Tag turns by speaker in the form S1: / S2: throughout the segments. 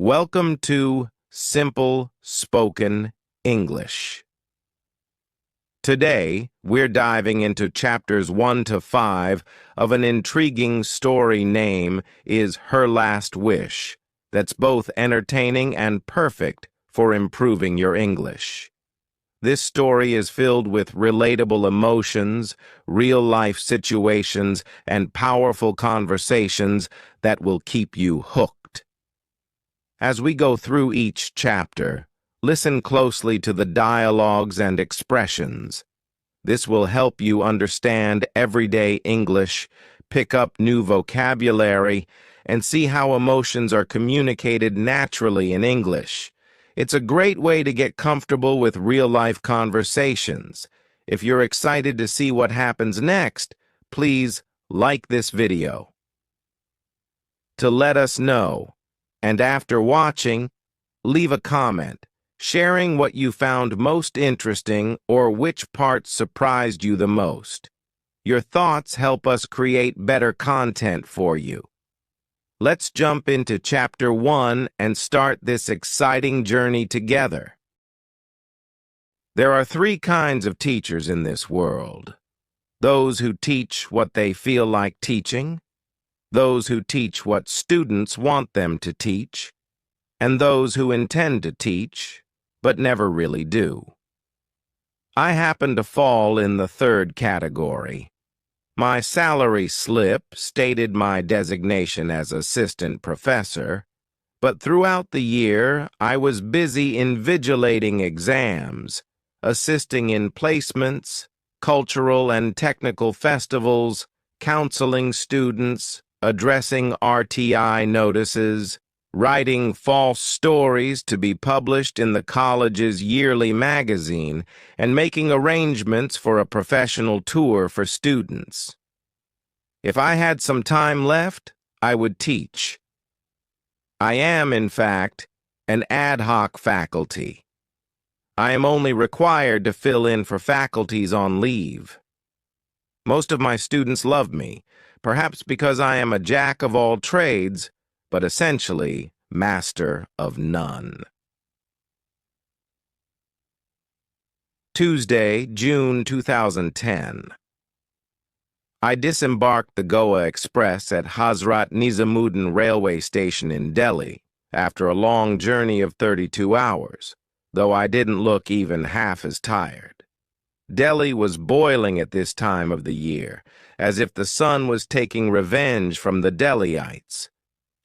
S1: Welcome to Simple Spoken English. Today, we're diving into chapters 1 to 5 of an intriguing story name is Her Last Wish, that's both entertaining and perfect for improving your English. This story is filled with relatable emotions, real-life situations, and powerful conversations that will keep you hooked. As we go through each chapter, listen closely to the dialogues and expressions. This will help you understand everyday English, pick up new vocabulary, and see how emotions are communicated naturally in English. It's a great way to get comfortable with real-life conversations. If you're excited to see what happens next, please like this video to let us know. And after watching, leave a comment, sharing what you found most interesting or which parts surprised you the most. Your thoughts help us create better content for you. Let's jump into Chapter 1 and start this exciting journey together. There are 3 kinds of teachers in this world. Those who teach what they feel like teaching, those who teach what students want them to teach, and those who intend to teach, but never really do. I happen to fall in the 3rd category. My salary slip stated my designation as assistant professor, but throughout the year I was busy invigilating exams, assisting in placements, cultural and technical festivals, counseling students, addressing RTI notices, writing false stories to be published in the college's yearly magazine, and making arrangements for a professional tour for students. If I had some time left, I would teach. I am, in fact, an ad hoc faculty. I am only required to fill in for faculties on leave. Most of my students love me, perhaps because I am a jack of all trades, but essentially master of none. Tuesday, June 2010. I disembarked the Goa Express at Hazrat Nizamuddin railway station in Delhi after a long journey of 32 hours, though I didn't look even half as tired. Delhi was boiling at this time of the year, as if the sun was taking revenge from the Delhiites.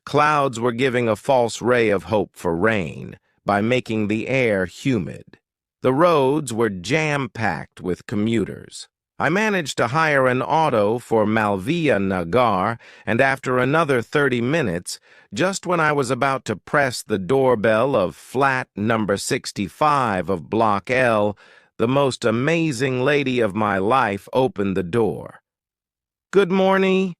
S1: Clouds were giving a false ray of hope for rain by making the air humid. The roads were jam-packed with commuters. I managed to hire an auto for Malviya Nagar, and after another 30 minutes, just when I was about to press the doorbell of flat number 65 of Block L, the most amazing lady of my life opened the door. "Good morning."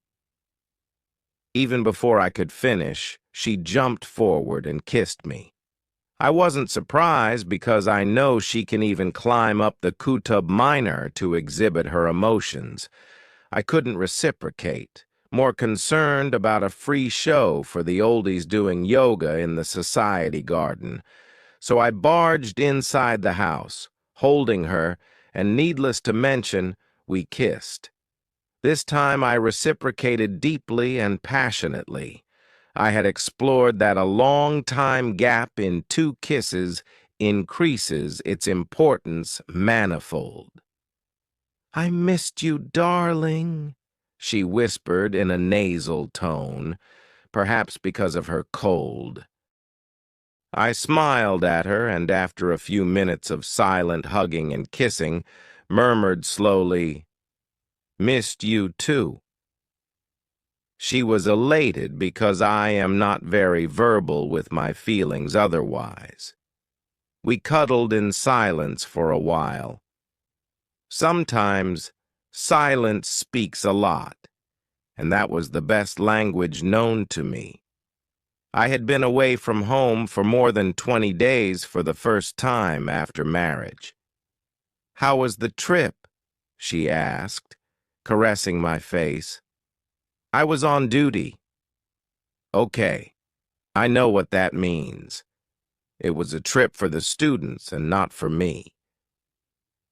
S1: Even before I could finish, she jumped forward and kissed me. I wasn't surprised because I know she can even climb up the Qutub Minar to exhibit her emotions. I couldn't reciprocate, more concerned about a free show for the oldies doing yoga in the society garden. So I barged inside the house, holding her, and needless to mention, we kissed. This time I reciprocated deeply and passionately. I had explored that a long-time gap in 2 kisses increases its importance manifold. "I missed you, darling," she whispered in a nasal tone, perhaps because of her cold. I smiled at her, and after a few minutes of silent hugging and kissing, murmured slowly, "Missed you too." She was elated because I am not very verbal with my feelings otherwise. We cuddled in silence for a while. Sometimes silence speaks a lot, and that was the best language known to me. I had been away from home for more than 20 days for the first time after marriage. "How was the trip?" she asked, caressing my face. "I was on duty." "Okay, I know what that means. It was a trip for the students and not for me.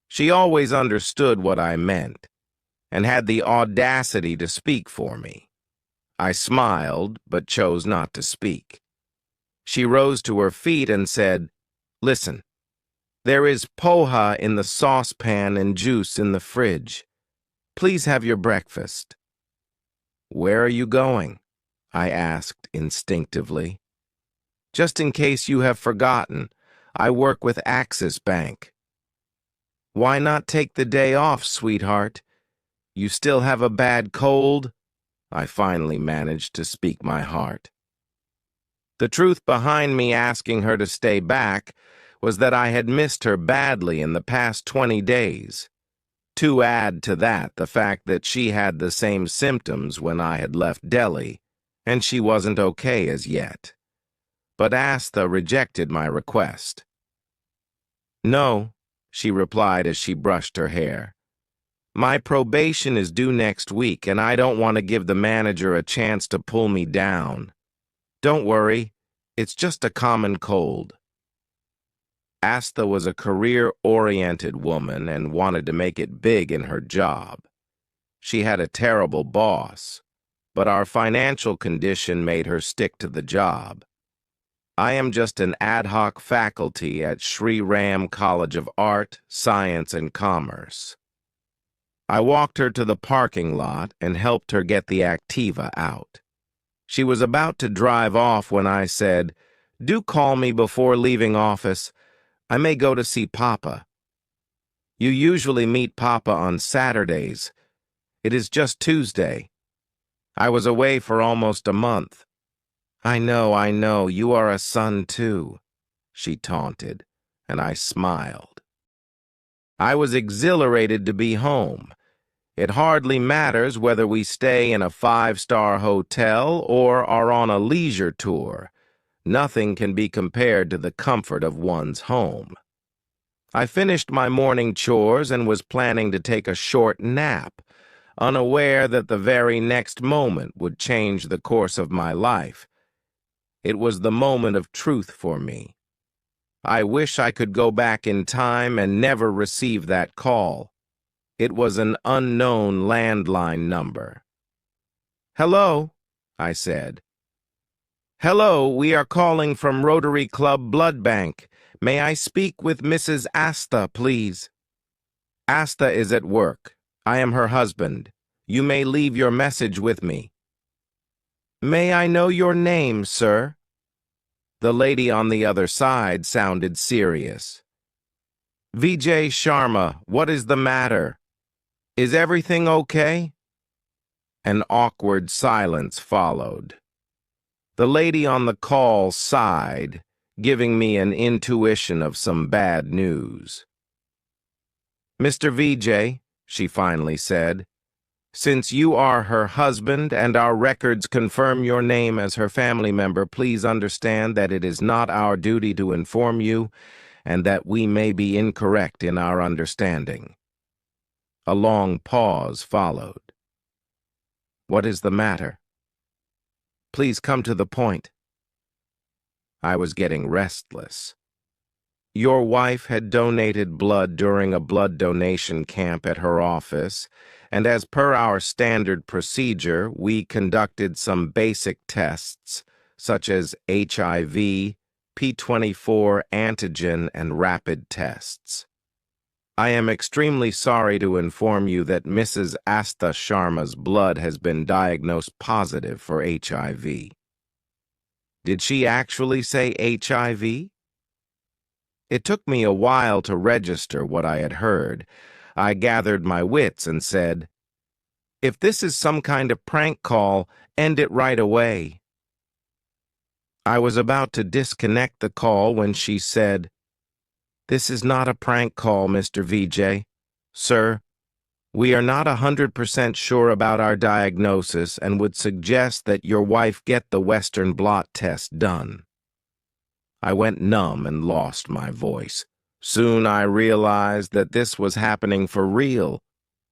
S1: She always understood what I meant and had the audacity to speak for me. I smiled, but chose not to speak. She rose to her feet and said, "Listen, there is poha in the saucepan and juice in the fridge. Please have your breakfast." "Where are you going?" I asked instinctively. "Just in case you have forgotten, I work with Axis Bank." "Why not take the day off, sweetheart? You still have a bad cold?" I finally managed to speak my heart. The truth behind me asking her to stay back was that I had missed her badly in the past 20 days. To add to that the fact that she had the same symptoms when I had left Delhi, and she wasn't okay as yet. But Astha rejected my request. "No," she replied as she brushed her hair. "My probation is due next week, and I don't want to give the manager a chance to pull me down. Don't worry, it's just a common cold." Astha was a career-oriented woman and wanted to make it big in her job. She had a terrible boss, but our financial condition made her stick to the job. I am just an ad hoc faculty at Sri Ram College of Art, Science, and Commerce. I walked her to the parking lot and helped her get the Activa out. She was about to drive off when I said, "Do call me before leaving office. I may go to see Papa." "You usually meet Papa on Saturdays. It is just Tuesday. I was away for almost a month." I know, you are a son too," she taunted, and I smiled. I was exhilarated to be home. It hardly matters whether we stay in a 5-star hotel or are on a leisure tour. Nothing can be compared to the comfort of one's home. I finished my morning chores and was planning to take a short nap, unaware that the very next moment would change the course of my life. It was the moment of truth for me. I wish I could go back in time and never receive that call. It was an unknown landline number. "Hello," I said. "Hello, we are calling from Rotary Club Blood Bank. May I speak with Mrs. Astha, please?" "Astha is at work. I am her husband. You may leave your message with me." "May I know your name, sir?" The lady on the other side sounded serious. "Vijay Sharma, what is the matter? Is everything okay?" An awkward silence followed. The lady on the call sighed, giving me an intuition of some bad news. "Mr. Vijay," she finally said, "since you are her husband and our records confirm your name as her family member, please understand that it is not our duty to inform you and that we may be incorrect in our understanding." A long pause followed. "What is the matter? Please come to the point." I was getting restless. "Your wife had donated blood during a blood donation camp at her office, and as per our standard procedure, we conducted some basic tests, such as HIV, P24 antigen, and rapid tests. I am extremely sorry to inform you that Mrs. Astha Sharma's blood has been diagnosed positive for HIV." Did she actually say HIV? It took me a while to register what I had heard. I gathered my wits and said, "If this is some kind of prank call, end it right away." I was about to disconnect the call when she said, "This is not a prank call, Mr. Vijay. Sir, we are not 100% sure about our diagnosis and would suggest that your wife get the Western blot test done." I went numb and lost my voice. Soon I realized that this was happening for real.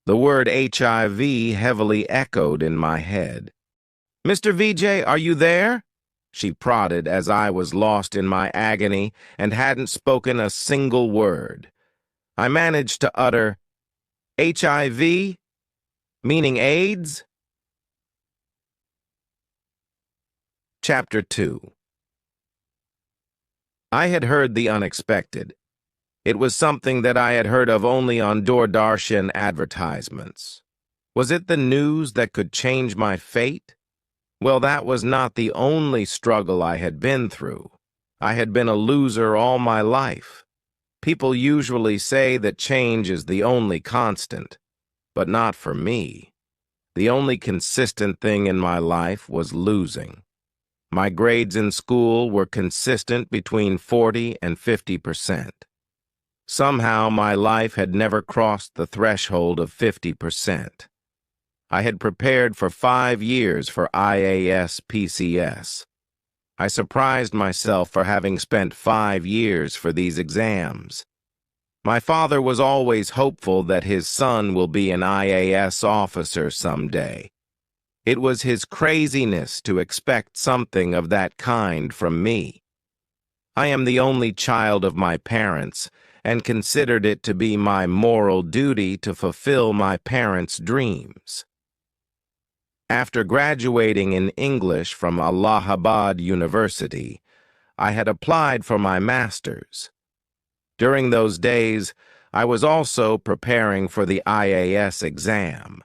S1: The word HIV heavily echoed in my head. "Mr. Vijay, are you there?" she prodded as I was lost in my agony and hadn't spoken a single word. I managed to utter, HIV? Meaning AIDS? Chapter 2. I had heard the unexpected. It was something that I had heard of only on Doordarshan advertisements. Was it the news that could change my fate? Well, that was not the only struggle I had been through. I had been a loser all my life. People usually say that change is the only constant, but not for me. The only consistent thing in my life was losing. My grades in school were consistent between 40 and 50%. Somehow my life had never crossed the threshold of 50%. I had prepared for 5 years for IAS PCS. I surprised myself for having spent 5 years for these exams. My father was always hopeful that his son will be an IAS officer someday. It was his craziness to expect something of that kind from me. I am the only child of my parents, and considered it to be my moral duty to fulfill my parents' dreams. After graduating in English from Allahabad University, I had applied for my master's. During those days, I was also preparing for the IAS exam.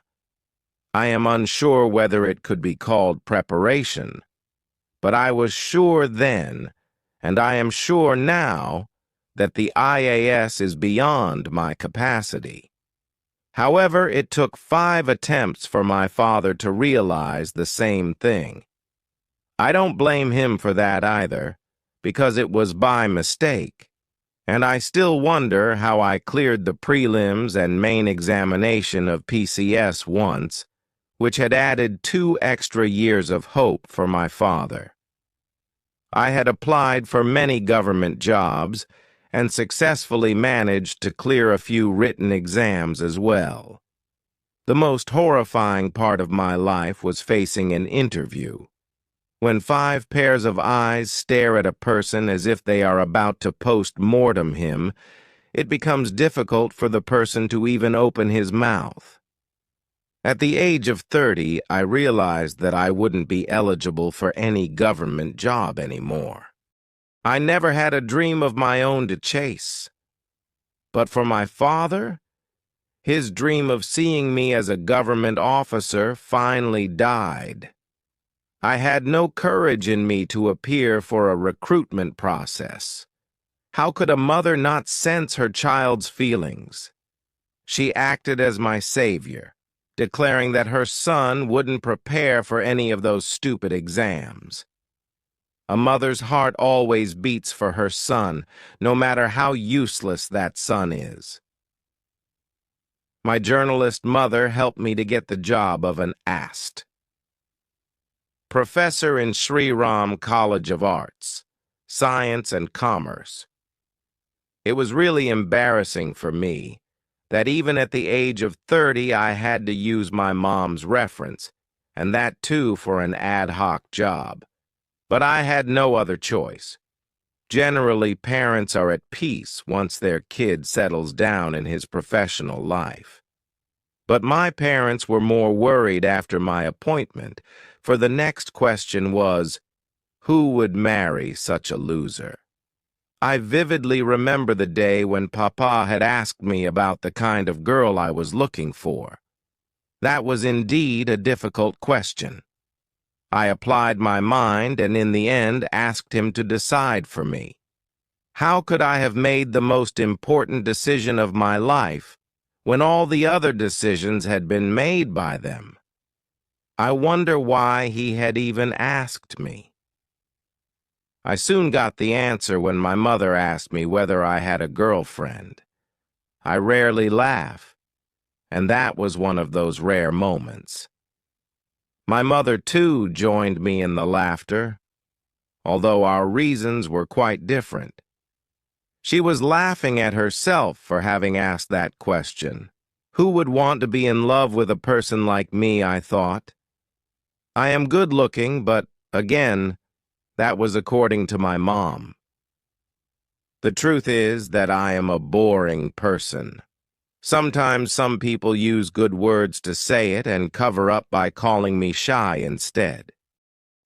S1: I am unsure whether it could be called preparation, but I was sure then, and I am sure now, that the IAS is beyond my capacity. However, it took 5 attempts for my father to realize the same thing. I don't blame him for that either, because it was by mistake, and I still wonder how I cleared the prelims and main examination of PCS once, which had added 2 extra years of hope for my father. I had applied for many government jobs, and successfully managed to clear a few written exams as well. The most horrifying part of my life was facing an interview. When 5 pairs of eyes stare at a person as if they are about to post-mortem him, it becomes difficult for the person to even open his mouth. At the age of 30, I realized that I wouldn't be eligible for any government job anymore. I never had a dream of my own to chase. But for my father, his dream of seeing me as a government officer finally died. I had no courage in me to appear for a recruitment process. How could a mother not sense her child's feelings? She acted as my savior, declaring that her son wouldn't prepare for any of those stupid exams. A mother's heart always beats for her son, no matter how useless that son is. My journalist mother helped me to get the job of an Astha, professor in Sri Ram College of Arts, Science and Commerce. It was really embarrassing for me that even at the age of 30 I had to use my mom's reference, and that too for an ad hoc job. But I had no other choice. Generally, parents are at peace once their kid settles down in his professional life. But my parents were more worried after my appointment, for the next question was, who would marry such a loser? I vividly remember the day when Papa had asked me about the kind of girl I was looking for. That was indeed a difficult question. I applied my mind and in the end asked him to decide for me. How could I have made the most important decision of my life when all the other decisions had been made by them? I wonder why he had even asked me. I soon got the answer when my mother asked me whether I had a girlfriend. I rarely laugh, and that was one of those rare moments. My mother, too, joined me in the laughter, although our reasons were quite different. She was laughing at herself for having asked that question. Who would want to be in love with a person like me, I thought. I am good-looking, but, again, That was according to my mom. The truth is that I am a boring person. Sometimes some people use good words to say it and cover up by calling me shy instead.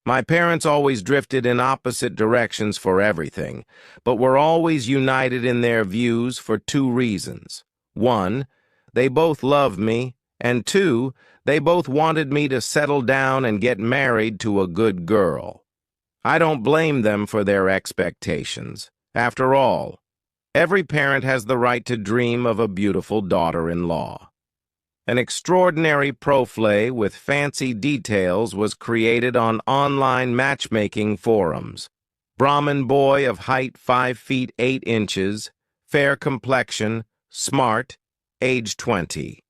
S1: My parents always drifted in opposite directions for everything, but were always united in their views for two reasons. One, they both loved me, and two, they both wanted me to settle down and get married to a good girl. I don't blame them for their expectations. After all, every parent has the right to dream of a beautiful daughter-in-law. An extraordinary profile with fancy details was created on online matchmaking forums. Brahmin boy of height 5 feet 8 inches, fair complexion, smart, age 20.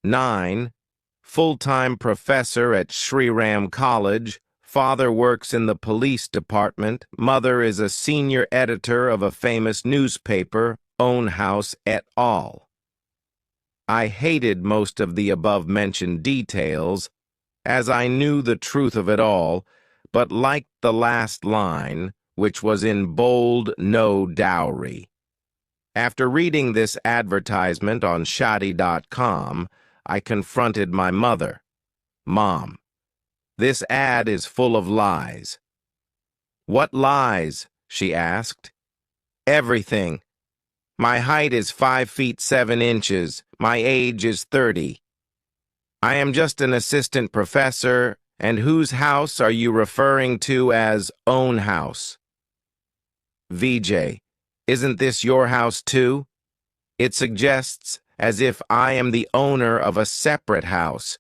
S1: 9. Full-time professor at Shriram College. Father works in the police department. Mother is a senior editor of a famous newspaper, own house et al. I hated most of the above-mentioned details, as I knew the truth of it all, but liked the last line, which was in bold, no dowry. After reading this advertisement on shoddy.com, I confronted my mother. Mom, this ad is full of lies. What lies? She asked. Everything. My height is 5 feet 7 inches. My age is 30. I am just an assistant professor, and whose house are you referring to as own house? VJ, isn't this your house too? It suggests as if I am the owner of a separate house.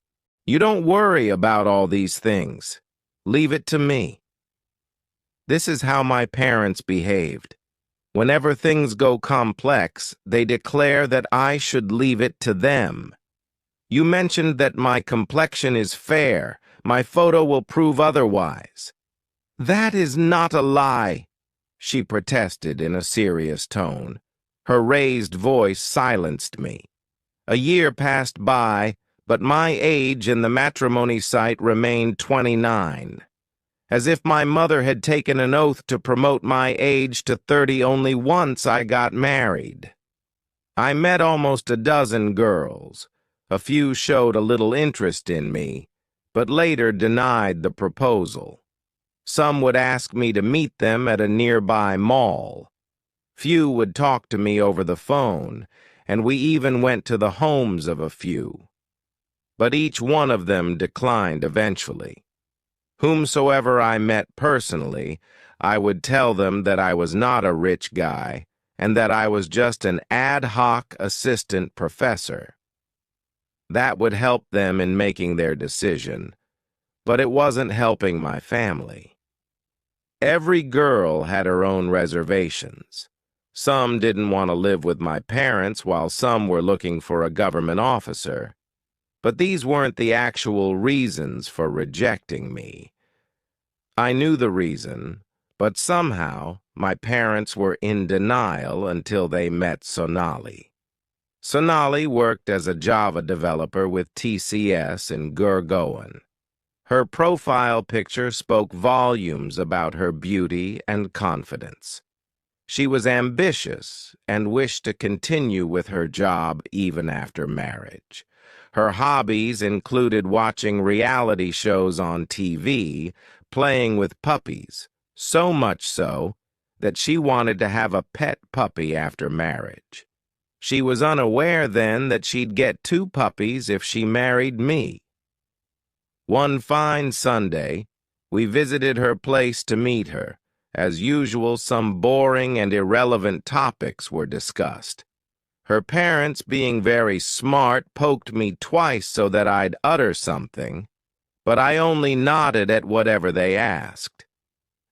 S1: You don't worry about all these things. Leave it to me. This is how my parents behaved. Whenever things go complex, they declare that I should leave it to them. You mentioned that my complexion is fair. My photo will prove otherwise. That is not a lie, she protested in a serious tone. Her raised voice silenced me. A year passed by, but my age in the matrimony site remained 29. As if my mother had taken an oath to promote my age to 30 only once I got married. I met almost a dozen girls. A few showed a little interest in me, but later denied the proposal. Some would ask me to meet them at a nearby mall. Few would talk to me over the phone, and we even went to the homes of a few. But each one of them declined eventually. Whomsoever I met personally, I would tell them that I was not a rich guy and that I was just an ad hoc assistant professor. That would help them in making their decision, but it wasn't helping my family. Every girl had her own reservations. Some didn't want to live with my parents while some were looking for a government officer. But these weren't the actual reasons for rejecting me. I knew the reason, but somehow my parents were in denial until they met Sonali. Sonali worked as a Java developer with TCS in Gurgaon. Her profile picture spoke volumes about her beauty and confidence. She was ambitious and wished to continue with her job even after marriage. Her hobbies included watching reality shows on TV, playing with puppies, so much so that she wanted to have a pet puppy after marriage. She was unaware then that she'd get 2 puppies if she married me. One fine Sunday, we visited her place to meet her. As usual, some boring and irrelevant topics were discussed. Her parents, being very smart, poked me twice so that I'd utter something, but I only nodded at whatever they asked.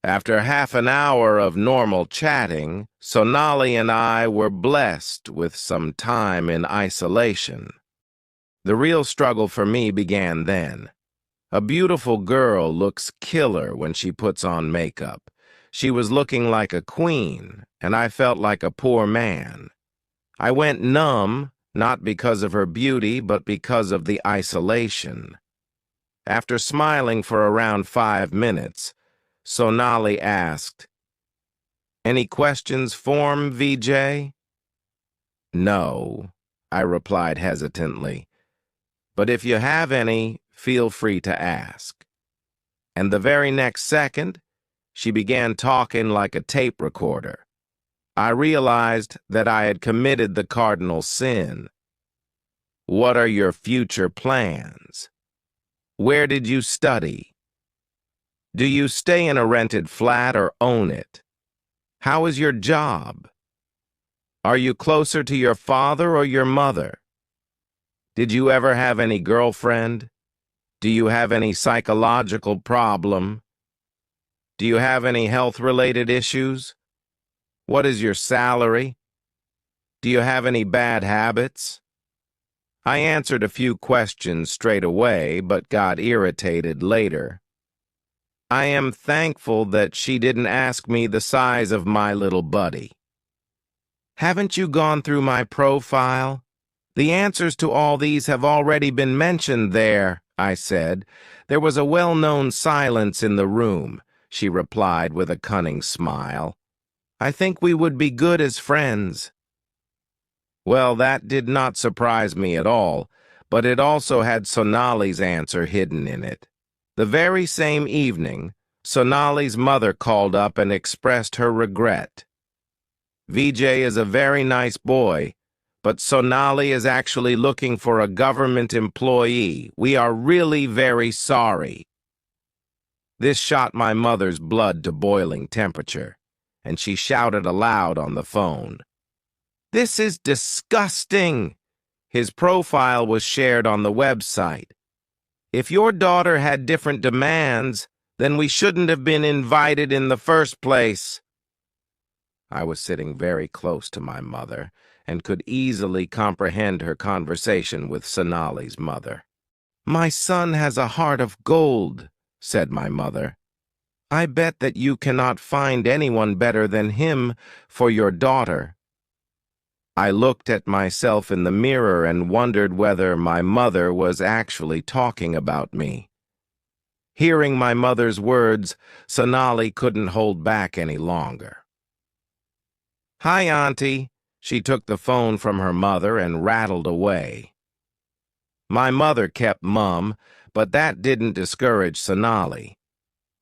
S1: After half an hour of normal chatting, Sonali and I were blessed with some time in isolation. The real struggle for me began then. A beautiful girl looks killer when she puts on makeup. She was looking like a queen, and I felt like a poor man. I went numb, not because of her beauty, but because of the isolation. After smiling for around 5 minutes, Sonali asked. Any questions form, VJ? No, I replied hesitantly. But if you have any, feel free to ask. And the very next second, she began talking like a tape recorder. I realized that I had committed the cardinal sin. What are your future plans? Where did you study? Do you stay in a rented flat or own it? How is your job? Are you closer to your father or your mother? Did you ever have any girlfriend? Do you have any psychological problem? Do you have any health-related issues? What is your salary? Do you have any bad habits? I answered a few questions straight away, but got irritated later. I am thankful that she didn't ask me the size of my little buddy. Haven't you gone through my profile? The answers to all these have already been mentioned there, I said. There was a well-known silence in the room, she replied with a cunning smile. I think we would be good as friends. Well, that did not surprise me at all, but it also had Sonali's answer hidden in it. The very same evening, Sonali's mother called up and expressed her regret. Vijay is a very nice boy, but Sonali is actually looking for a government employee. We are really very sorry. This shot my mother's blood to boiling temperature, and she shouted aloud on the phone. This is disgusting! His profile was shared on the website. If your daughter had different demands, then we shouldn't have been invited in the first place. I was sitting very close to my mother and could easily comprehend her conversation with Sonali's mother. My son has a heart of gold, said my mother. I bet that you cannot find anyone better than him for your daughter. I looked at myself in the mirror and wondered whether my mother was actually talking about me. Hearing my mother's words, Sonali couldn't hold back any longer. Hi, Auntie. She took the phone from her mother and rattled away. My mother kept mum, but that didn't discourage Sonali.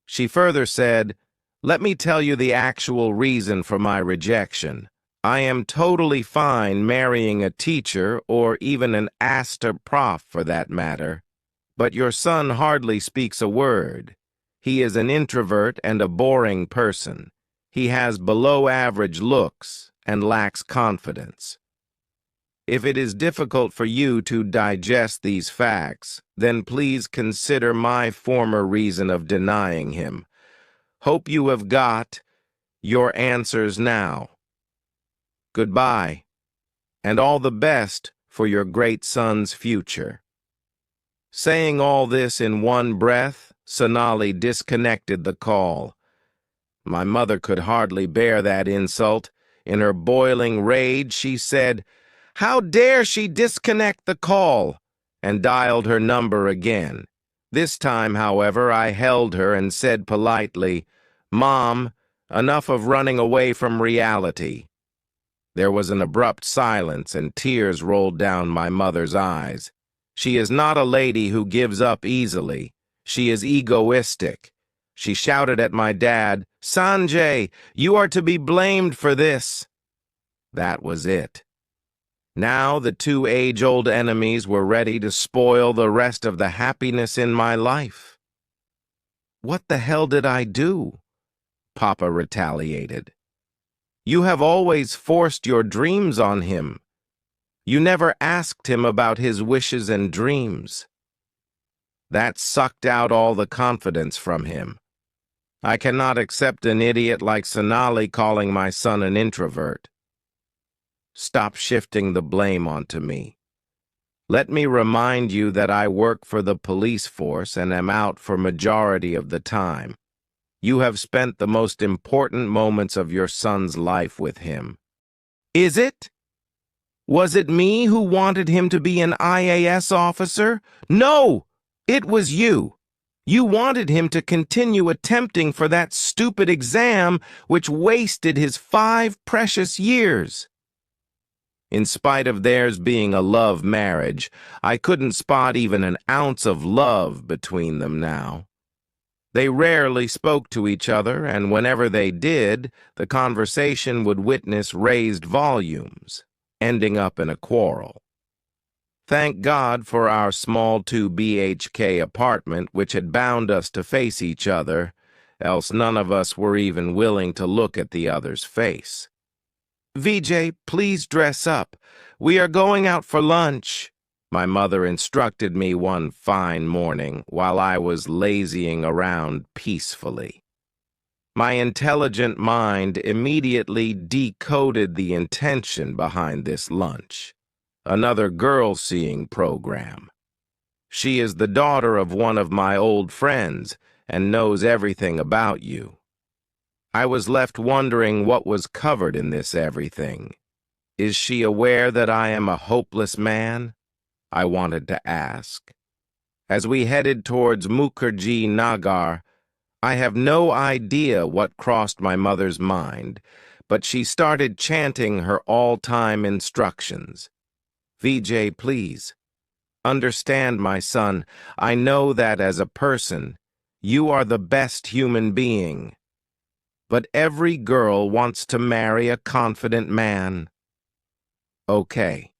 S1: She further said, Let me tell you the actual reason for my rejection. I am totally fine marrying a teacher or even an Astha prof for that matter. But your son hardly speaks a word. He is an introvert and a boring person. He has below-average looks and lacks confidence. If it is difficult for you to digest these facts, then please consider my former reason of denying him. Hope you have got your answers now. Goodbye, and all the best for your great son's future. Saying all this in one breath, Sonali disconnected the call. My mother could hardly bear that insult. In her boiling rage, she said, How dare she disconnect the call? And dialed her number again. This time, however, I held her and said politely, Mom, enough of running away from reality. There was an abrupt silence and tears rolled down my mother's eyes. She is not a lady who gives up easily. She is egoistic. She shouted at my dad, Sanjay, you are to be blamed for this. That was it. Now the two age-old enemies were ready to spoil the rest of the happiness in my life. What the hell did I do? Papa retaliated. You have always forced your dreams on him. You never asked him about his wishes and dreams. That sucked out all the confidence from him. I cannot accept an idiot like Sonali calling my son an introvert. Stop shifting the blame onto me. Let me remind you that I work for the police force and am out for majority of the time. You have spent the most important moments of your son's life with him. Is it? Was it me who wanted him to be an IAS officer? No, it was you. You wanted him to continue attempting for that stupid exam which wasted his 5 precious years. In spite of theirs being a love marriage, I couldn't spot even an ounce of love between them now. They rarely spoke to each other, and whenever they did, the conversation would witness raised volumes, ending up in a quarrel. Thank God for our small 2 BHK apartment which had bound us to face each other, else none of us were even willing to look at the other's face. "VJ, please dress up. We are going out for lunch," my mother instructed me one fine morning while I was lazying around peacefully. My intelligent mind immediately decoded the intention behind this lunch. Another girl-seeing program. She is the daughter of one of my old friends and knows everything about you. I was left wondering what was covered in this everything. Is she aware that I am a hopeless man? I wanted to ask. As we headed towards Mukherjee Nagar, I have no idea what crossed my mother's mind, but she started chanting her all-time instructions. "VJ, please. Understand, my son, I know that as a person, you are the best human being. But every girl wants to marry a confident man. Okay.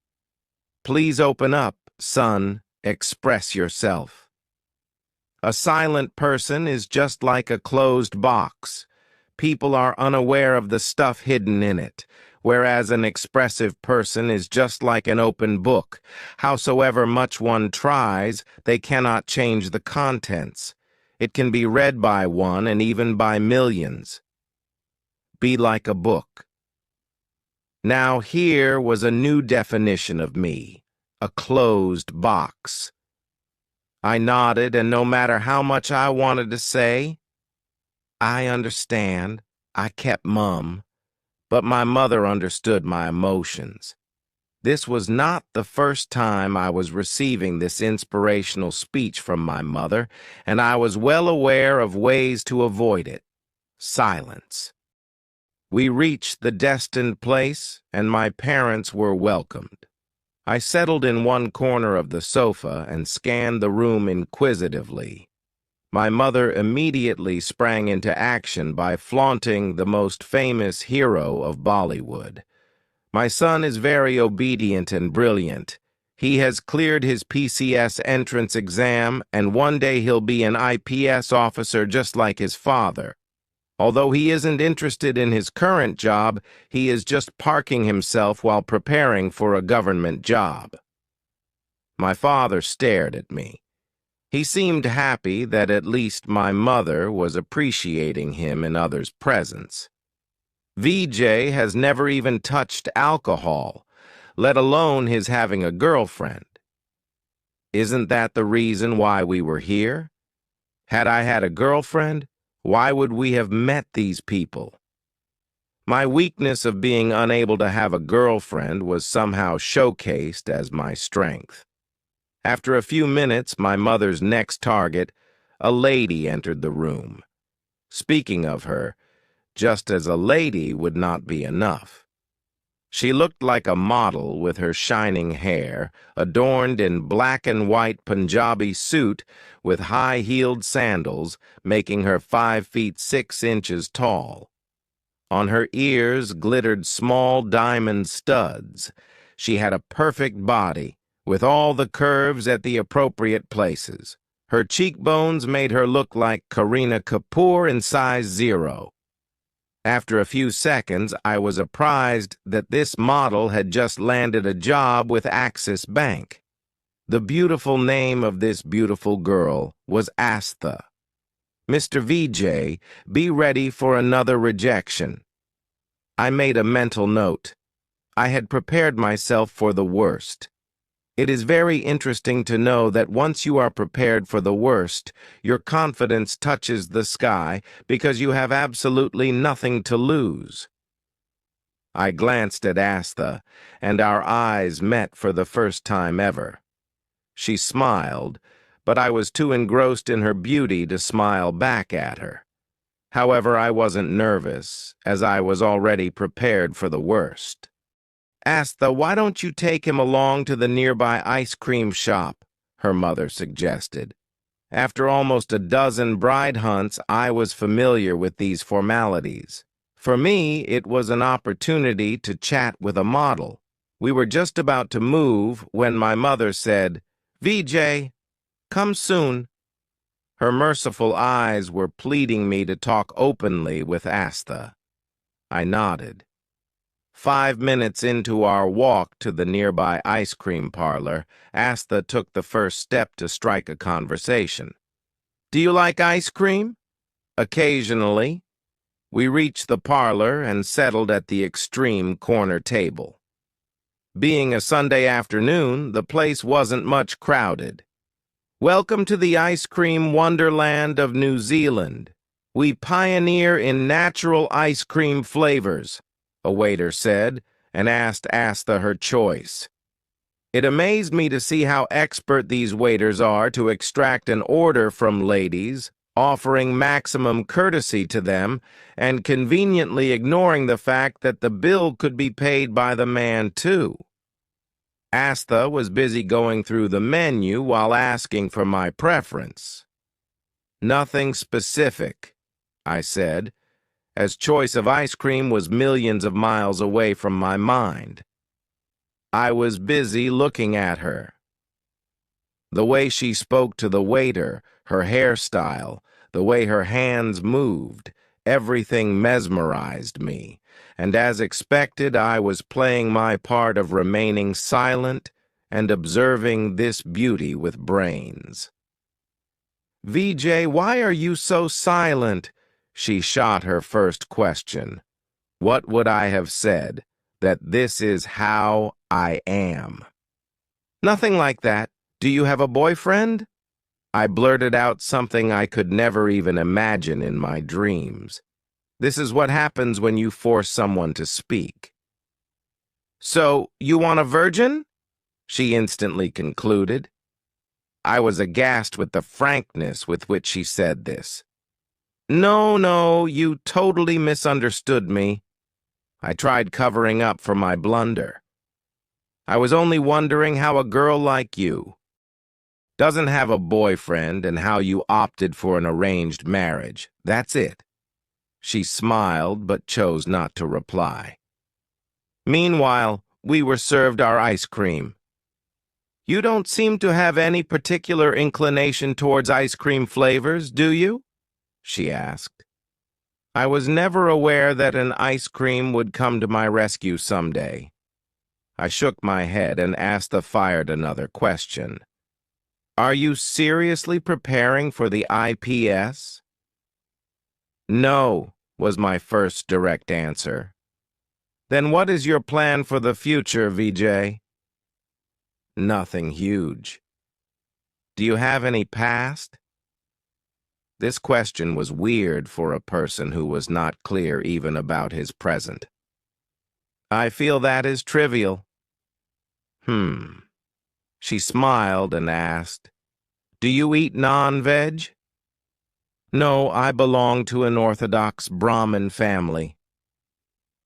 S1: Please open up, son. Express yourself. A silent person is just like a closed box. People are unaware of the stuff hidden in it, whereas an expressive person is just like an open book. Howsoever much one tries, they cannot change the contents. It can be read by one and even by millions. Be like a book." Now here was a new definition of me, a closed box. I nodded, and no matter how much I wanted to say, "I understand," I kept mum, but my mother understood my emotions. This was not the first time I was receiving this inspirational speech from my mother, and I was well aware of ways to avoid it. Silence. We reached the destined place, and my parents were welcomed. I settled in one corner of the sofa and scanned the room inquisitively. My mother immediately sprang into action by flaunting the most famous hero of Bollywood. "My son is very obedient and brilliant. He has cleared his PCS entrance exam, and one day he'll be an IPS officer just like his father. Although he isn't interested in his current job, he is just parking himself while preparing for a government job." My father stared at me. He seemed happy that at least my mother was appreciating him in others' presence. "VJ has never even touched alcohol, let alone his having a girlfriend. Isn't that the reason why we were here? Had I had a girlfriend, why would we have met these people?" My weakness of being unable to have a girlfriend was somehow showcased as my strength. After a few minutes, my mother's next target, a lady, entered the room. Speaking of her, just as a lady would not be enough. She looked like a model with her shining hair, adorned in black and white Punjabi suit with high-heeled sandals, making her 5 feet 6 inches tall. On her ears glittered small diamond studs. She had a perfect body, with all the curves at the appropriate places. Her cheekbones made her look like Kareena Kapoor in size 0. After a few seconds, I was apprised that this model had just landed a job with Axis Bank. The beautiful name of this beautiful girl was Astha. "Mr. VJ, be ready for another rejection." I made a mental note. I had prepared myself for the worst. It is very interesting to know that once you are prepared for the worst, your confidence touches the sky because you have absolutely nothing to lose. I glanced at Astha, and our eyes met for the first time ever. She smiled, but I was too engrossed in her beauty to smile back at her. However, I wasn't nervous, as I was already prepared for the worst. "Astha, why don't you take him along to the nearby ice cream shop?" her mother suggested. After almost a dozen bride hunts, I was familiar with these formalities. For me, it was an opportunity to chat with a model. We were just about to move when my mother said, "VJ, come soon." Her merciful eyes were pleading me to talk openly with Astha. I nodded. 5 minutes into our walk to the nearby ice cream parlor, Astha took the first step to strike a conversation. "Do you like ice cream?" "Occasionally." We reached the parlor and settled at the extreme corner table. Being a Sunday afternoon, the place wasn't much crowded. "Welcome to the ice cream wonderland of New Zealand. We pioneer in natural ice cream flavors," a waiter said, and asked Astha her choice. It amazed me to see how expert these waiters are to extract an order from ladies, offering maximum courtesy to them, and conveniently ignoring the fact that the bill could be paid by the man too. Astha was busy going through the menu while asking for my preference. "Nothing specific," I said, as choice of ice cream was millions of miles away from my mind. I was busy looking at her. The way she spoke to the waiter, her hairstyle, the way her hands moved, everything mesmerized me, and as expected, I was playing my part of remaining silent and observing this beauty with brains. "VJ, why are you so silent?" She shot her first question. What would I have said? That this is how I am. "Nothing like that. Do you have a boyfriend?" I blurted out something I could never even imagine in my dreams. This is what happens when you force someone to speak. "So, you want a virgin?" she instantly concluded. I was aghast with the frankness with which she said this. No, you totally misunderstood me." I tried covering up for my blunder. "I was only wondering how a girl like you doesn't have a boyfriend and how you opted for an arranged marriage. That's it." She smiled but chose not to reply. Meanwhile, we were served our ice cream. "You don't seem to have any particular inclination towards ice cream flavors, do you?" she asked. I was never aware that an ice cream would come to my rescue someday. I shook my head and Astha fired another question. "Are you seriously preparing for the IPS?" "No," was my first direct answer. "Then what is your plan for the future, VJ?" "Nothing huge." "Do you have any past?" This question was weird for a person who was not clear even about his present. "I feel that is trivial." She smiled and asked, "Do you eat non-veg?" "No, I belong to an Orthodox Brahmin family."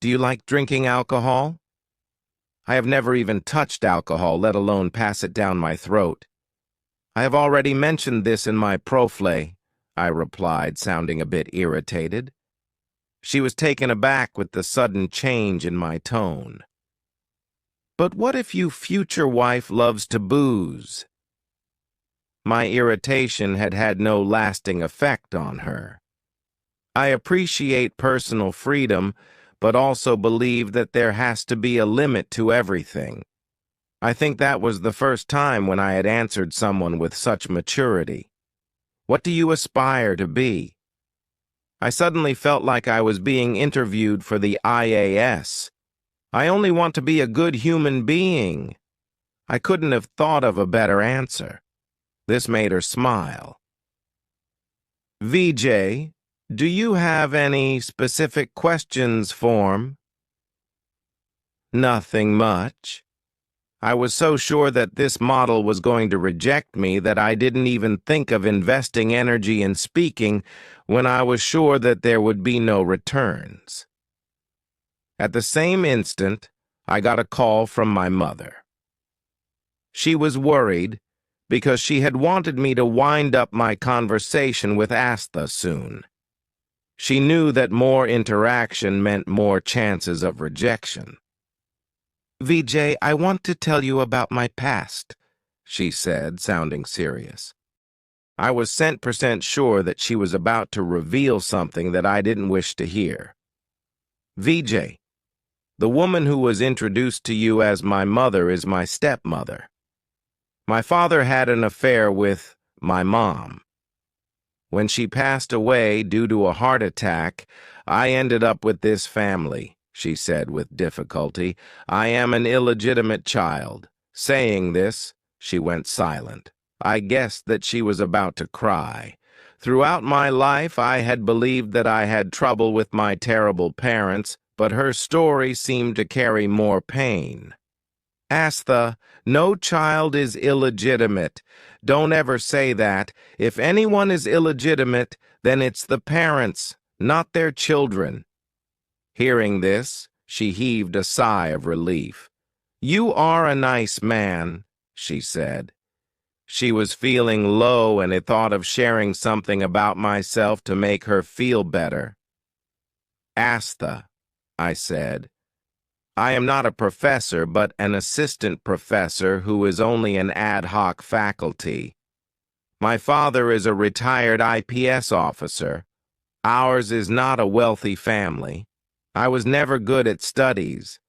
S1: "Do you like drinking alcohol?" "I have never even touched alcohol, let alone pass it down my throat." "I have already mentioned this in my profile," I replied, sounding a bit irritated. She was taken aback with the sudden change in my tone. "But what if your future wife loves to booze?" My irritation had had no lasting effect on her. I appreciate personal freedom, but also believe that there has to be a limit to everything. I think that was the first time when I had answered someone with such maturity. "What do you aspire to be?" I suddenly felt like I was being interviewed for the IAS. "I only want to be a good human being." I couldn't have thought of a better answer. This made her smile. "VJ, do you have any specific questions for me?" "Nothing much." I was so sure that this model was going to reject me that I didn't even think of investing energy in speaking when I was sure that there would be no returns. At the same instant, I got a call from my mother. She was worried because she had wanted me to wind up my conversation with Astha soon. She knew that more interaction meant more chances of rejection. "VJ, I want to tell you about my past," she said, sounding serious. I was cent% sure that she was about to reveal something that I didn't wish to hear. "VJ, the woman who was introduced to you as my mother is my stepmother. My father had an affair with my mom. When she passed away due to a heart attack, I ended up with this family," she said with difficulty. "I am an illegitimate child." Saying this, she went silent. I guessed that she was about to cry. Throughout my life, I had believed that I had trouble with my terrible parents, but her story seemed to carry more pain. "Astha, no child is illegitimate. Don't ever say that. If anyone is illegitimate, then it's the parents, not their children." Hearing this, she heaved a sigh of relief. "You are a nice man," she said. She was feeling low and had thought of sharing something about myself to make her feel better. "Astha," I said. "I am not a professor, but an assistant professor who is only an ad hoc faculty. My father is a retired IPS officer. Ours is not a wealthy family. I was never good at studies.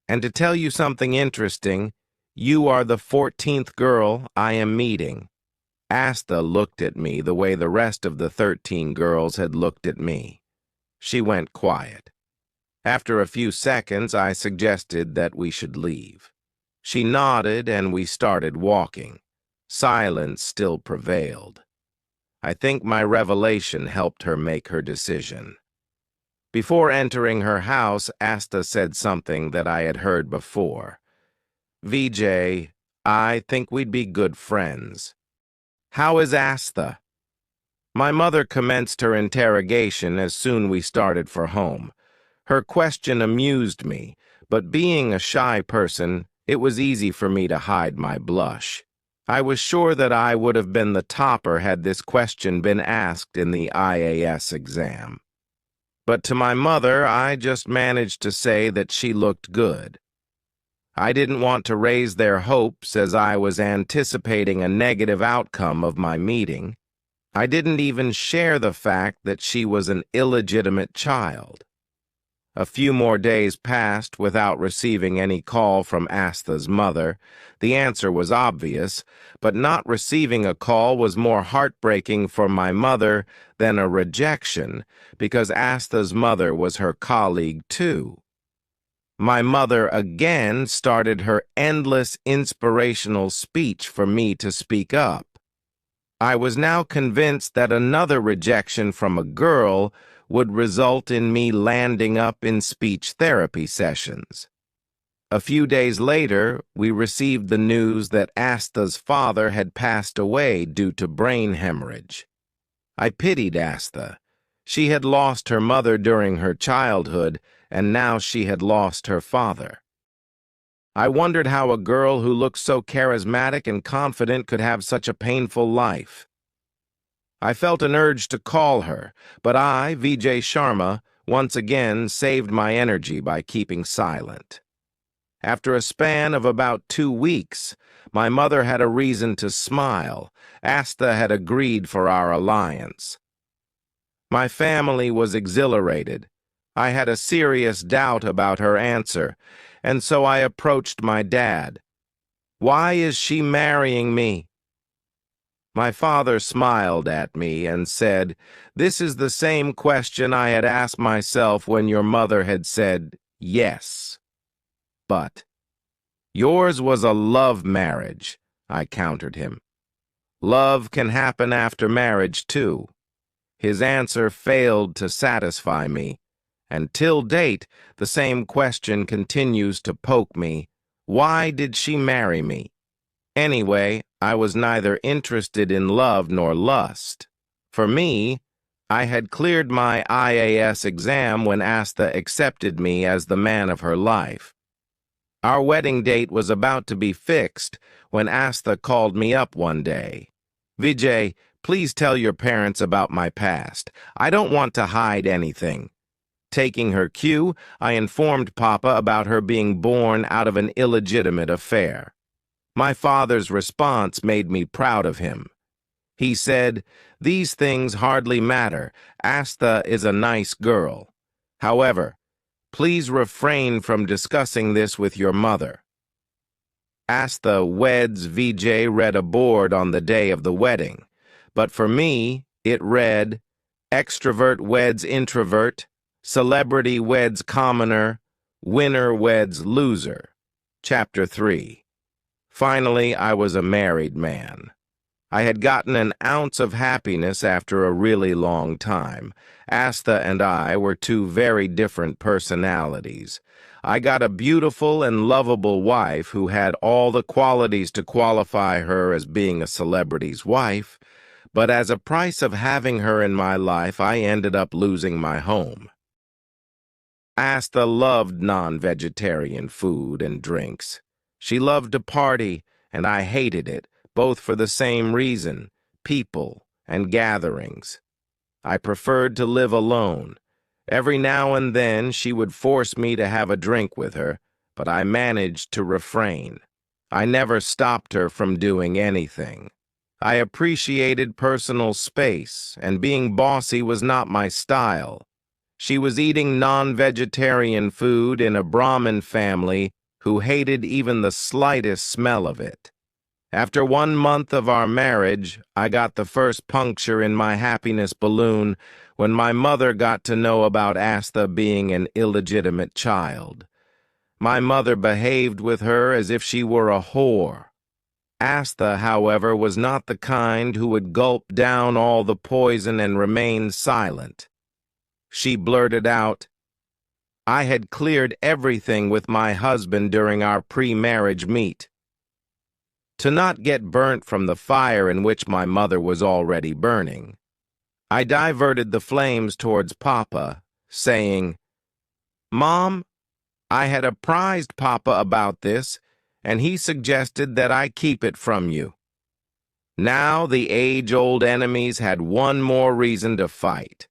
S1: And to tell you something interesting, you are the 14th girl I am meeting." Astha looked at me the way the rest of the 13 girls had looked at me. She went quiet. After a few seconds, I suggested that we should leave. She nodded and we started walking. Silence still prevailed. I think my revelation helped her make her decision. Before entering her house, Astha said something that I had heard before. "VJ, I think we'd be good friends. How is Astha?" My mother commenced her interrogation as soon we started for home. Her question amused me, but being a shy person, it was easy for me to hide my blush. I was sure that I would have been the topper had this question been asked in the IAS exam. But to my mother, I just managed to say that she looked good. I didn't want to raise their hopes as I was anticipating a negative outcome of my meeting. I didn't even share the fact that she was an illegitimate child. A few more days passed without receiving any call from Astha's mother. The answer was obvious, but not receiving a call was more heartbreaking for my mother than a rejection, because Astha's mother was her colleague too. My mother again started her endless inspirational speech for me to speak up. I was now convinced that another rejection from a girl would result in me landing up in speech therapy sessions. A few days later, we received the news that Astha's father had passed away due to brain hemorrhage. I pitied Astha. She had lost her mother during her childhood, and now she had lost her father. I wondered how a girl who looked so charismatic and confident could have such a painful life. I felt an urge to call her, but I, VJ Sharma, once again saved my energy by keeping silent. After a span of about 2 weeks, my mother had a reason to smile. Astha had agreed for our alliance. My family was exhilarated. I had a serious doubt about her answer, and so I approached my dad. "Why is she marrying me?" My father smiled at me and said, "This is the same question I had asked myself when your mother had said yes. But yours was a love marriage," I countered him. "Love can happen after marriage, too." His answer failed to satisfy me, and till date, the same question continues to poke me. Why did she marry me? Anyway, I was neither interested in love nor lust. For me, I had cleared my IAS exam when Astha accepted me as the man of her life. Our wedding date was about to be fixed when Astha called me up one day. Vijay, please tell your parents about my past. I don't want to hide anything. Taking her cue, I informed Papa about her being born out of an illegitimate affair. My father's response made me proud of him. He said, "These things hardly matter. Astha is a nice girl. However, please refrain from discussing this with your mother." Astha weds Vijay read a board on the day of the wedding, but for me, it read, "Extrovert weds introvert, celebrity weds commoner, winner weds loser." Chapter 3. Finally, I was a married man. I had gotten an ounce of happiness after a really long time. Astha and I were two very different personalities. I got a beautiful and lovable wife who had all the qualities to qualify her as being a celebrity's wife, but as a price of having her in my life, I ended up losing my home. Astha loved non-vegetarian food and drinks. She loved to party, and I hated it, both for the same reason, people and gatherings. I preferred to live alone. Every now and then she would force me to have a drink with her, but I managed to refrain. I never stopped her from doing anything. I appreciated personal space, and being bossy was not my style. She was eating non-vegetarian food in a Brahmin family who hated even the slightest smell of it. After 1 month of our marriage, I got the first puncture in my happiness balloon when my mother got to know about Astha being an illegitimate child. My mother behaved with her as if she were a whore. Astha, however, was not the kind who would gulp down all the poison and remain silent. She blurted out, "I had cleared everything with my husband during our pre-marriage meet." To not get burnt from the fire in which my mother was already burning, I diverted the flames towards Papa, saying, "Mom, I had apprised Papa about this, and he suggested that I keep it from you." Now the age-old enemies had one more reason to fight.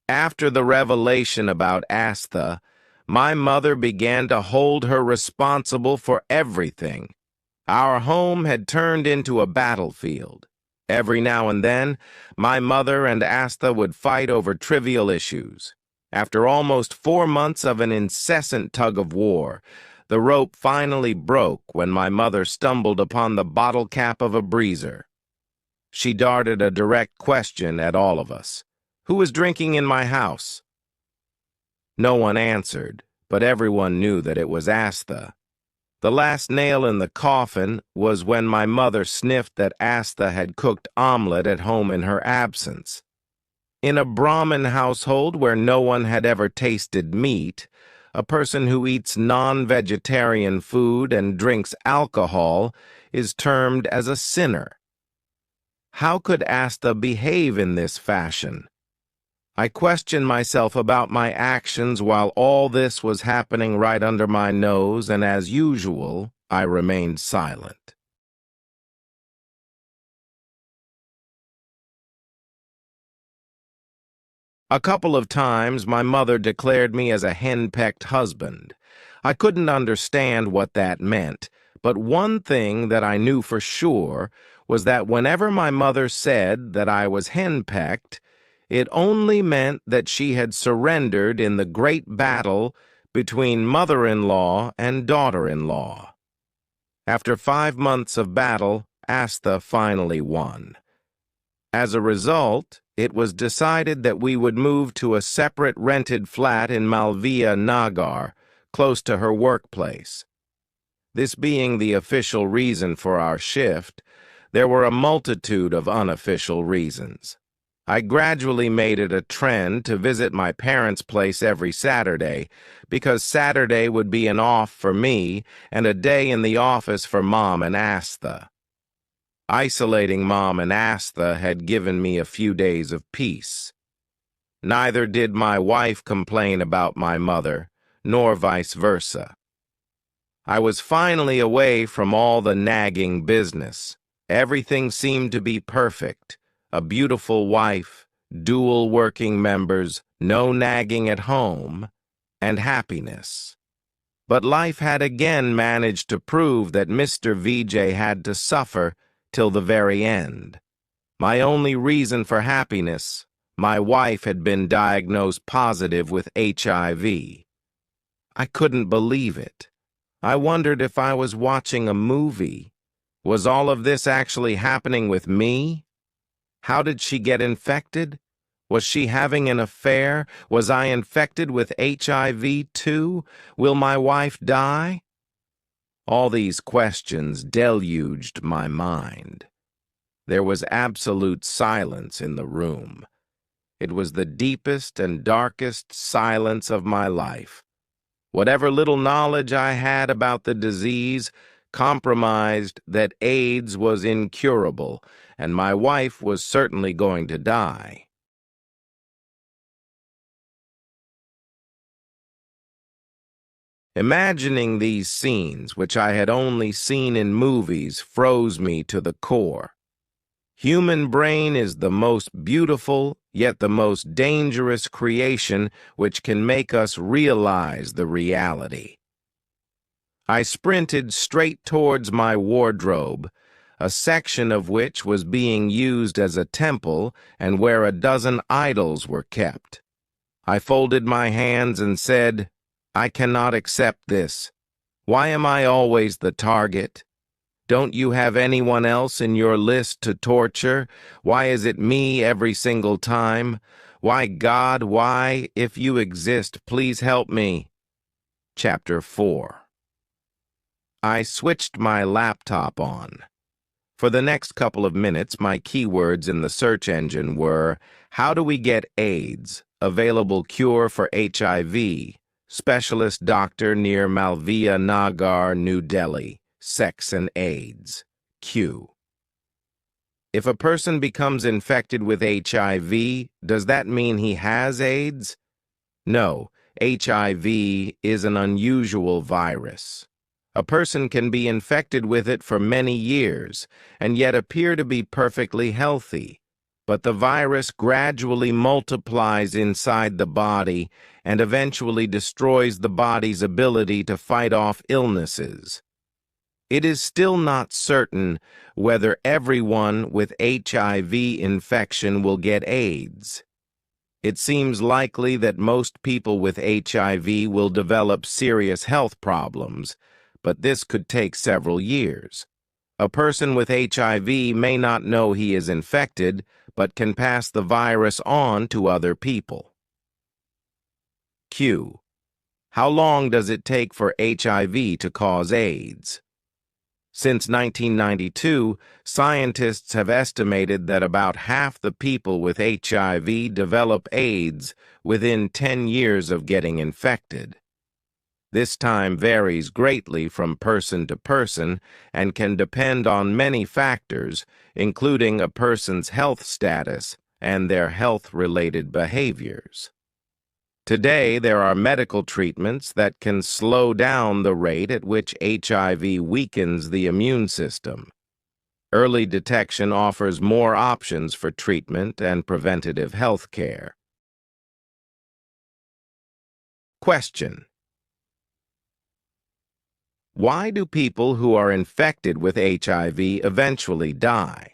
S1: After the revelation about Astha, my mother began to hold her responsible for everything. Our home had turned into a battlefield. Every now and then, my mother and Astha would fight over trivial issues. After almost 4 months of an incessant tug-of-war, the rope finally broke when my mother stumbled upon the bottle cap of a breezer. She darted a direct question at all of us. "Who was drinking in my house?" No one answered, but everyone knew that it was Astha. The last nail in the coffin was when my mother sniffed that Astha had cooked omelet at home in her absence. In a Brahmin household where no one had ever tasted meat, a person who eats non-vegetarian food and drinks alcohol is termed as a sinner. How could Astha behave in this fashion? I questioned myself about my actions while all this was happening right under my nose, and as usual, I remained silent. A couple of times, my mother declared me as a henpecked husband. I couldn't understand what that meant, but one thing that I knew for sure was that whenever my mother said that I was henpecked, it only meant that she had surrendered in the great battle between mother-in-law and daughter-in-law. After 5 months of battle, Astha finally won. As a result, it was decided that we would move to a separate rented flat in Malviya Nagar, close to her workplace. This being the official reason for our shift, there were a multitude of unofficial reasons. I gradually made it a trend to visit my parents' place every Saturday, because Saturday would be an off for me and a day in the office for Mom and Astha. Isolating Mom and Astha had given me a few days of peace. Neither did my wife complain about my mother, nor vice versa. I was finally away from all the nagging business. Everything seemed to be perfect. A beautiful wife, dual working members, no nagging at home, and happiness. But life had again managed to prove that Mr. VJ had to suffer till the very end. My only reason for happiness: my wife had been diagnosed positive with HIV. I couldn't believe it. I wondered if I was watching a movie. Was all of this actually happening with me? How did she get infected? Was she having an affair? Was I infected with HIV too? Will my wife die? All these questions deluged my mind. There was absolute silence in the room. It was the deepest and darkest silence of my life. Whatever little knowledge I had about the disease compromised that AIDS was incurable, and my wife was certainly going to die. Imagining these scenes, which I had only seen in movies, froze me to the core. Human brain is the most beautiful, yet the most dangerous creation which can make us realize the reality. I sprinted straight towards my wardrobe, a section of which was being used as a temple and where a dozen idols were kept. I folded my hands and said, "I cannot accept this. Why am I always the target? Don't you have anyone else in your list to torture? Why is it me every single time? Why, God, why, if you exist, please help me?" Chapter 4. I switched my laptop on. For the next couple of minutes, my keywords in the search engine were: how do we get AIDS? Available cure for HIV. Specialist doctor near Malviya Nagar, New Delhi. Sex and AIDS. Q. If a person becomes infected with HIV, does that mean he has AIDS? No, HIV is an unusual virus. A person can be infected with it for many years and yet appear to be perfectly healthy, but the virus gradually multiplies inside the body and eventually destroys the body's ability to fight off illnesses. It is still not certain whether everyone with HIV infection will get AIDS. It seems likely that most people with HIV will develop serious health problems, but this could take several years. A person with HIV may not know he is infected, but can pass the virus on to other people. Q. How long does it take for HIV to cause AIDS? Since 1992, scientists have estimated that about half the people with HIV develop AIDS within 10 years of getting infected. This time varies greatly from person to person and can depend on many factors, including a person's health status and their health-related behaviors. Today, there are medical treatments that can slow down the rate at which HIV weakens the immune system. Early detection offers more options for treatment and preventative health care. Question: why do people who are infected with HIV eventually die?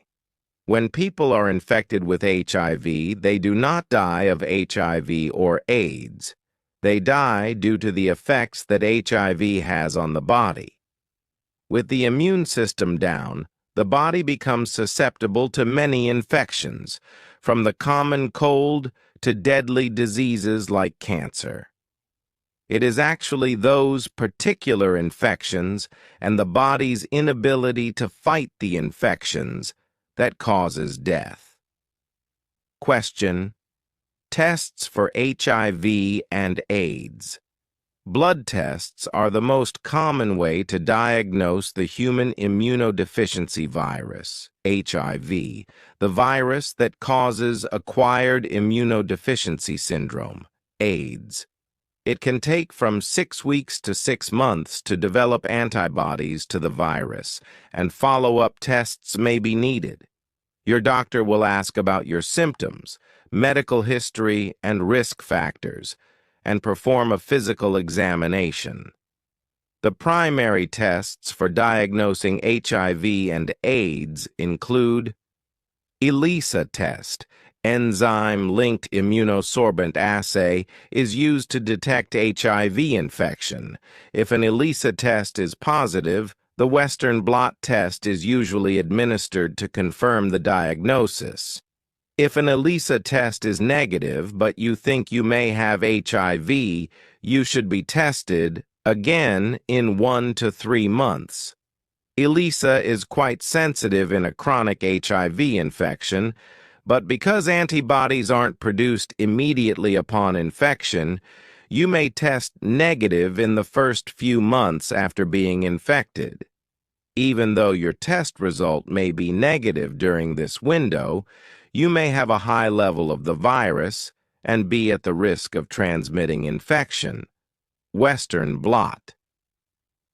S1: When people are infected with HIV, they do not die of HIV or AIDS. They die due to the effects that HIV has on the body. With the immune system down, the body becomes susceptible to many infections, from the common cold to deadly diseases like cancer. It is actually those particular infections and the body's inability to fight the infections that causes death. Question: tests for HIV and AIDS. Blood tests are the most common way to diagnose the human immunodeficiency virus, HIV, the virus that causes acquired immunodeficiency syndrome, AIDS. It can take from 6 weeks to 6 months to develop antibodies to the virus, and follow-up tests may be needed. Your doctor will ask about your symptoms, medical history, and risk factors, and perform a physical examination. The primary tests for diagnosing HIV and AIDS include ELISA test, enzyme-linked immunosorbent assay, is used to detect HIV infection. If an ELISA test is positive, the Western blot test is usually administered to confirm the diagnosis. If an ELISA test is negative, but you think you may have HIV, you should be tested again in 1 to 3 months. ELISA is quite sensitive in a chronic HIV infection, but because antibodies aren't produced immediately upon infection, you may test negative in the first few months after being infected. Even though your test result may be negative during this window, you may have a high level of the virus and be at the risk of transmitting infection. Western blot.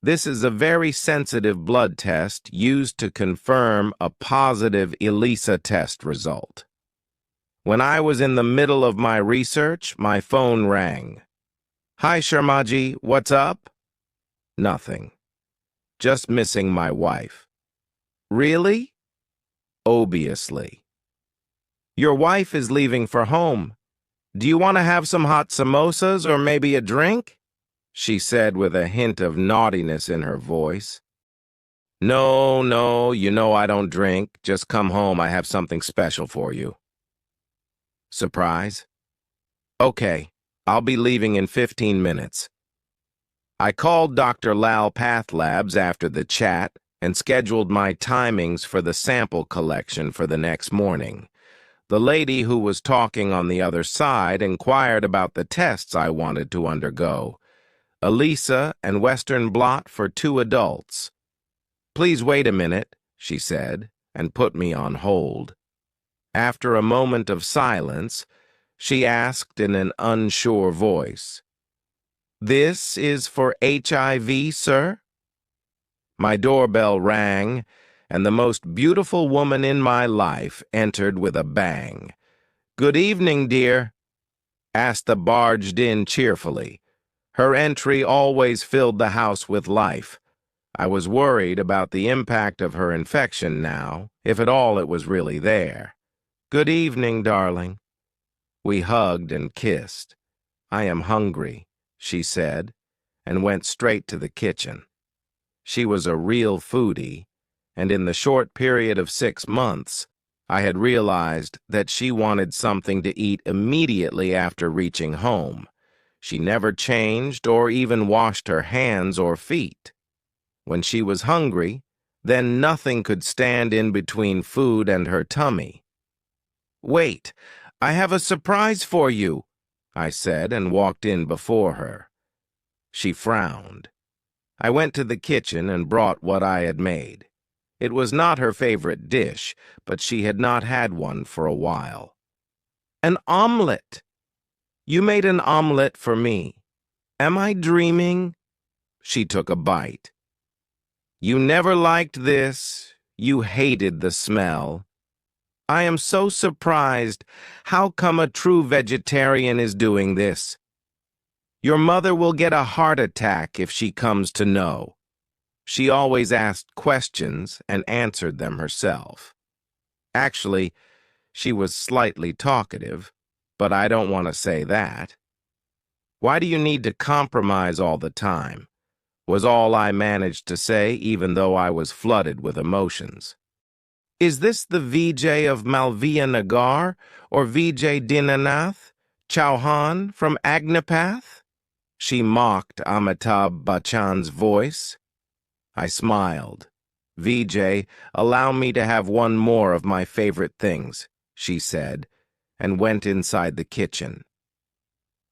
S1: This is a very sensitive blood test used to confirm a positive ELISA test result. When I was in the middle of my research, my phone rang. "Hi, Sharmaji, what's up?" "Nothing. Just missing my wife." "Really?" "Obviously." "Your wife is leaving for home. Do you want to have some hot samosas or maybe a drink?" she said with a hint of naughtiness in her voice. No, you know I don't drink. Just come home, I have something special for you." Surprise? "Okay, I'll be leaving in 15 minutes. I called Dr. Lal Path Labs after the chat and scheduled my timings for the sample collection for the next morning. The lady who was talking on the other side inquired about the tests I wanted to undergo. ELISA and Western blot for 2 adults. "Please wait a minute," she said, and put me on hold. After a moment of silence, she asked in an unsure voice, "This is for HIV, sir?" My doorbell rang, and the most beautiful woman in my life entered with a bang. "Good evening, dear." Astha barged in cheerfully. Her entry always filled the house with life. I was worried about the impact of her infection now, if at all it was really there. "Good evening, darling." We hugged and kissed. "I am hungry," she said, and went straight to the kitchen. She was a real foodie, and in the short period of 6 months, I had realized that she wanted something to eat immediately after reaching home. She never changed or even washed her hands or feet. When she was hungry, then nothing could stand in between food and her tummy. "Wait, I have a surprise for you," I said and walked in before her. She frowned. I went to the kitchen and brought what I had made. It was not her favorite dish, but she had not had one for a while. "An omelet! You made an omelet for me. Am I dreaming?" She took a bite. "You never liked this. You hated the smell. I am so surprised. How come a true vegetarian is doing this? Your mother will get a heart attack if she comes to know." She always asked questions and answered them herself. Actually, she was slightly talkative, but I don't want to say that. "Why do you need to compromise all the time?" was all I managed to say, even though I was flooded with emotions. "Is this the VJ of Malviya Nagar or VJ Dinanath Chauhan from Agnipath?" She mocked Amitabh Bachchan's voice. I smiled. "VJ, allow me to have one more of my favorite things," she said, and went inside the kitchen.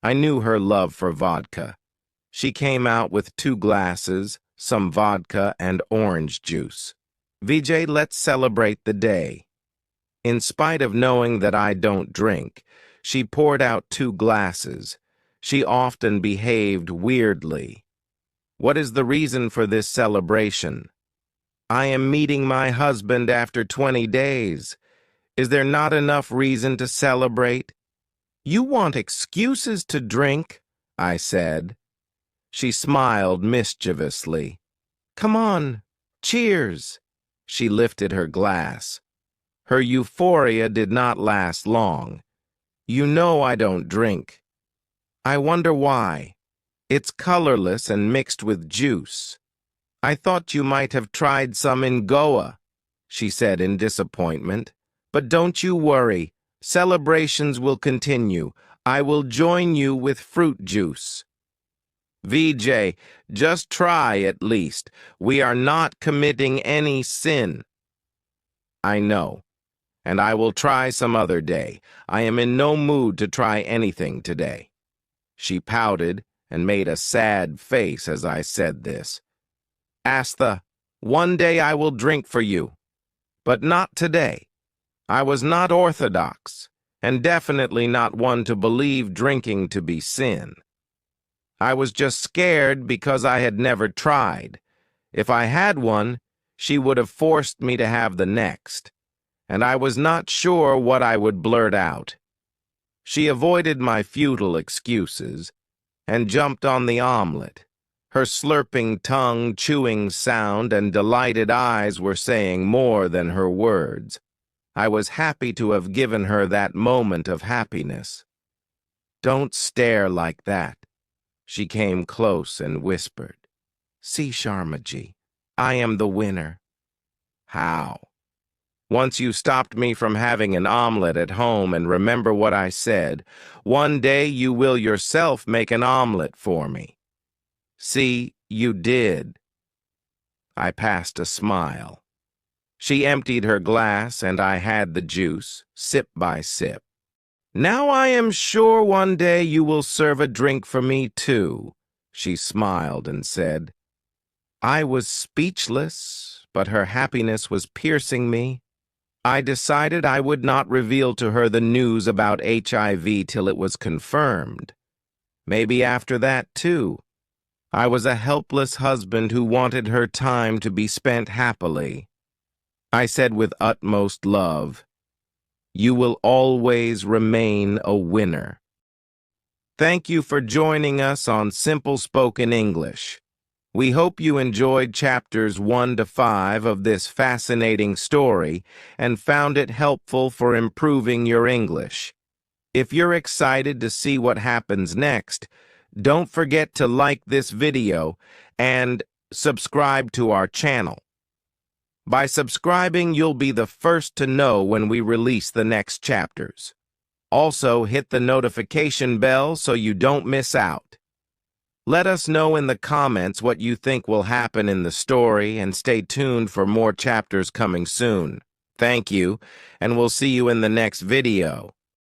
S1: I knew her love for vodka. She came out with 2 glasses, some vodka, and orange juice. "Vijay, let's celebrate the day." In spite of knowing that I don't drink, she poured out 2 glasses. She often behaved weirdly. "What is the reason for this celebration?" "I am meeting my husband after 20 days. Is there not enough reason to celebrate?" "You want excuses to drink," I said. She smiled mischievously. "Come on, cheers." She lifted her glass. Her euphoria did not last long. "You know I don't drink." "I wonder why. It's colorless and mixed with juice." "I thought you might have tried some in Goa," she said in disappointment. "But don't you worry. Celebrations will continue. I will join you with fruit juice." "Vijay, just try at least. We are not committing any sin." "I know, and I will try some other day. I am in no mood to try anything today." She pouted and made a sad face as I said this. "Astha, one day I will drink for you, but not today. I was not orthodox, and definitely not one to believe drinking to be sin. I was just scared because I had never tried. If I had one, she would have forced me to have the next, and I was not sure what I would blurt out." She avoided my futile excuses and jumped on the omelet. Her slurping tongue, chewing sound, and delighted eyes were saying more than her words. I was happy to have given her that moment of happiness. "Don't stare like that." She came close and whispered, "See, Sharmaji, I am the winner." "How?" "Once you stopped me from having an omelet at home, and remember what I said. One day you will yourself make an omelet for me." "See, you did." I passed a smile. She emptied her glass, and I had the juice, sip by sip. "Now I am sure one day you will serve a drink for me too," she smiled and said. I was speechless, but her happiness was piercing me. I decided I would not reveal to her the news about HIV till it was confirmed. Maybe after that, too. I was a helpless husband who wanted her time to be spent happily. I said with utmost love, "You will always remain a winner." Thank you for joining us on Simple Spoken English. We hope you enjoyed chapters 1 to 5 of this fascinating story and found it helpful for improving your English. If you're excited to see what happens next, don't forget to like this video and subscribe to our channel. By subscribing, you'll be the first to know when we release the next chapters. Also, hit the notification bell so you don't miss out. Let us know in the comments what you think will happen in the story, and stay tuned for more chapters coming soon. Thank you, and we'll see you in the next video.